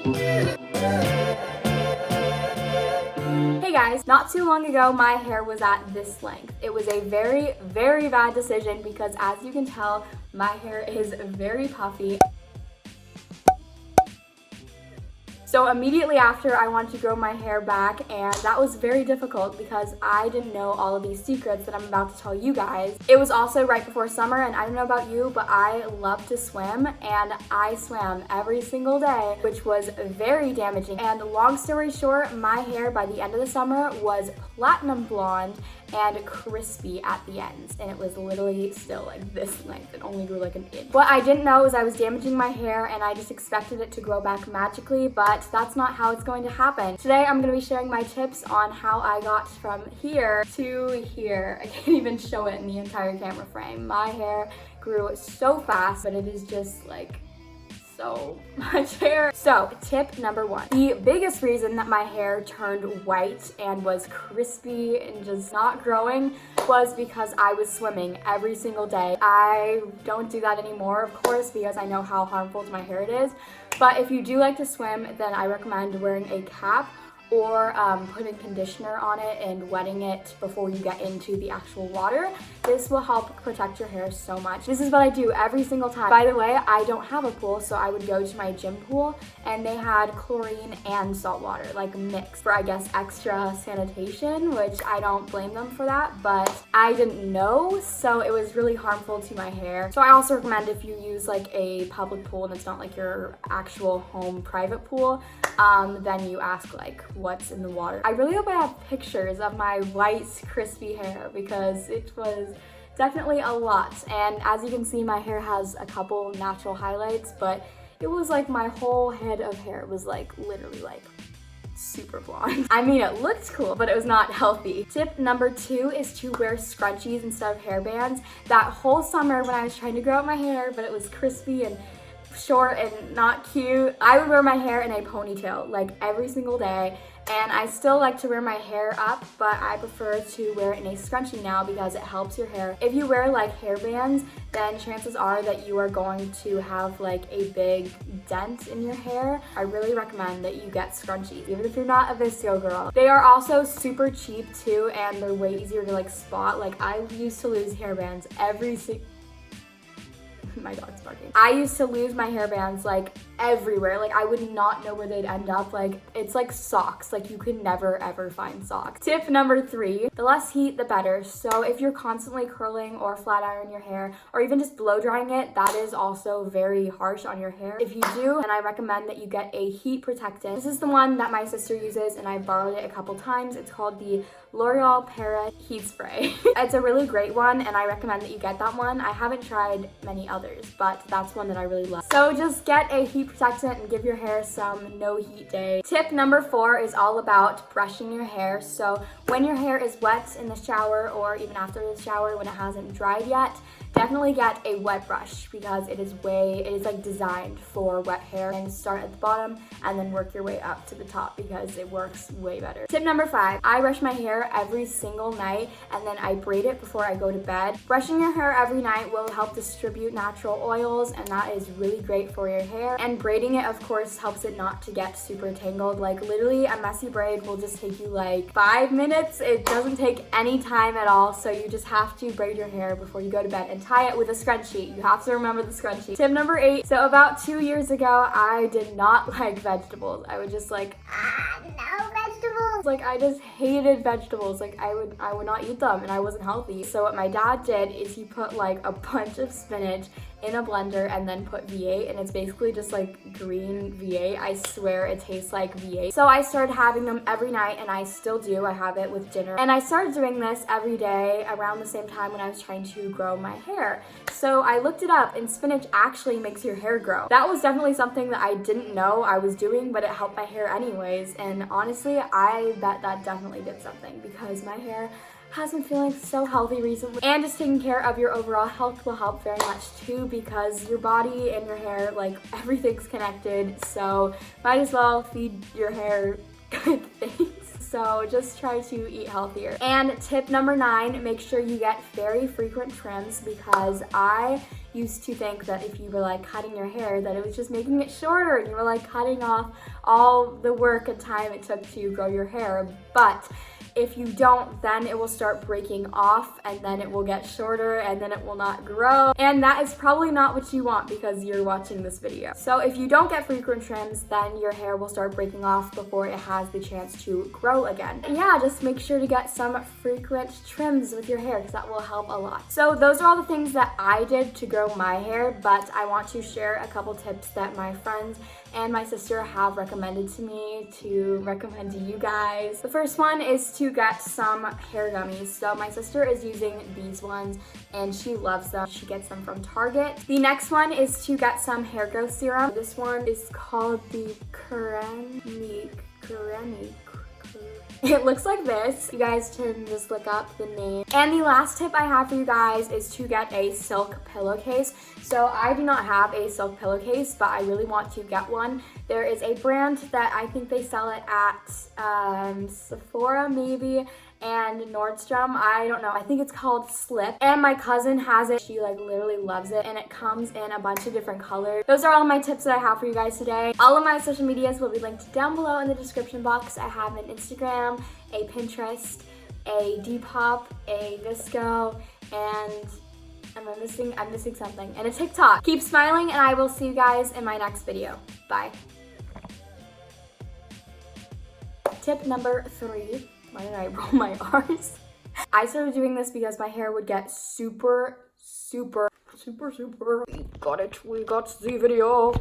Hey guys, not too long ago my hair was at this length. It was a very, very bad decision because as you can tell, my hair is very puffy. So immediately after, I wanted to grow my hair back, and that was very difficult because I didn't know all of these secrets that I'm about to tell you guys. It was also right before summer, and I don't know about you, but I love to swim, and I swam every single day, which was very damaging. And long story short, my hair by the end of the summer was platinum blonde and crispy at the ends, and it was literally still like this length. It only grew like an inch. What I didn't know is I was damaging my hair, and I just expected it to grow back magically, but that's not how it's going to happen. Today I'm going to be sharing my tips on how I got from here to here. I can't even show it in the entire camera frame. My hair grew so fast, but it is just like so much hair. So tip number one, the biggest reason that my hair turned white and was crispy and just not growing was because I was swimming every single day. I don't do that anymore, of course, because I know how harmful to my hair it is. But if you do like to swim, then I recommend wearing a cap or putting conditioner on it and wetting it before you get into the actual water. This will help protect your hair so much. This is what I do every single time. By the way, I don't have a pool, so I would go to my gym pool and they had chlorine and salt water, like mixed for, I guess, extra sanitation, which I don't blame them for that, but I didn't know, so it was really harmful to my hair. So I also recommend if you use like a public pool and it's not like your actual home private pool, then you ask like what's in the water. I really hope I have pictures of my white crispy hair because it was definitely a lot. And as you can see, my hair has a couple natural highlights, but it was like my whole head of hair was like literally like super blonde. I mean, it looked cool, but it was not healthy. Tip number two is to wear scrunchies instead of hairbands. That whole summer when I was trying to grow out my hair, but it was crispy and short and not cute, I would wear my hair in a ponytail like every single day, and I still like to wear my hair up, but I prefer to wear it in a scrunchie now because it helps your hair. If you wear like hairbands, then chances are that you are going to have like a big dent in your hair. I really recommend that you get scrunchies, even if you're not a VSCO girl. They are also super cheap too, and they're way easier to like spot. Like I used to lose hairbands my dog's barking. I used to lose my hairbands like everywhere. Like I would not know where they'd end up. Like it's like socks. Like you could never ever find socks. Tip number three, the less heat, the better. So if you're constantly curling or flat iron your hair or even just blow drying it, that is also very harsh on your hair. If you do, then I recommend that you get a heat protectant. This is the one that my sister uses and I borrowed it a couple times. It's called the L'Oreal Para Heat Spray. It's a really great one and I recommend that you get that one. I haven't tried many others, but that's one that I really love. So just get a heat protectant and give your hair some no heat day. Tip number four is all about brushing your hair. So when your hair is wet in the shower or even after the shower when it hasn't dried yet, definitely get a wet brush because it is like designed for wet hair, and start at the bottom and then work your way up to the top because it works way better. Tip number five, I brush my hair every single night and then I braid it before I go to bed. Brushing your hair every night will help distribute natural oils, and that is really great for your hair. And braiding it, of course, helps it not to get super tangled. Like literally a messy braid will just take you like 5 minutes. It doesn't take any time at all, so you just have to braid your hair before you go to bed and tie it with a scrunchie. You have to remember the scrunchie. Tip number eight, so about 2 years ago, I did not like vegetables. I would just like, no vegetables. Like I just hated vegetables. Like I would not eat them and I wasn't healthy. So what my dad did is he put like a bunch of spinach in a blender and then put V8, and it's basically just like green V8. I swear it tastes like V8. So I started having them every night, and I still do. I have it with dinner. And I started doing this every day around the same time when I was trying to grow my hair. So I looked it up, and spinach actually makes your hair grow. That was definitely something that I didn't know I was doing, but it helped my hair anyways. And honestly, I bet that definitely did something because my hair has been feeling so healthy recently. And just taking care of your overall health will help very much too, because your body and your hair, like everything's connected, so might as well feed your hair good things. so just try to eat healthier. And tip number 9, make sure you get very frequent trims, because I used to think that if you were like cutting your hair that it was just making it shorter and you were like cutting off all the work and time it took to grow your hair. But if you don't, then it will start breaking off and then it will get shorter and then it will not grow. And that is probably not what you want because you're watching this video. So if you don't get frequent trims, then your hair will start breaking off before it has the chance to grow again. And yeah, just make sure to get some frequent trims with your hair because that will help a lot. So those are all the things that I did to grow my hair, but I want to share a couple tips that my friends and my sister have recommended to me to recommend to you guys. The first one is to get some hair gummies. So my sister is using these ones and she loves them. She gets them from Target. The next one is to get some hair growth serum. This one is called the Karud. It looks like this. You guys can just look up the name. And the last tip I have for you guys is to get a silk pillowcase. So I do not have a silk pillowcase, but I really want to get one. There is a brand that I think they sell it at Sephora maybe, and Nordstrom, I don't know, I think it's called Slip, and my cousin has it. She like literally loves it, and it comes in a bunch of different colors. Those are all my tips that I have for you guys today. All of my social medias will be linked down below in the description box. I have an Instagram, a Pinterest, a Depop, a VSCO, and I'm missing something, and a TikTok. Keep smiling, and I will see you guys in my next video. Bye. Tip number 3. Why did I roll my R's? I started doing this because my hair would get super. Got it, we got the video.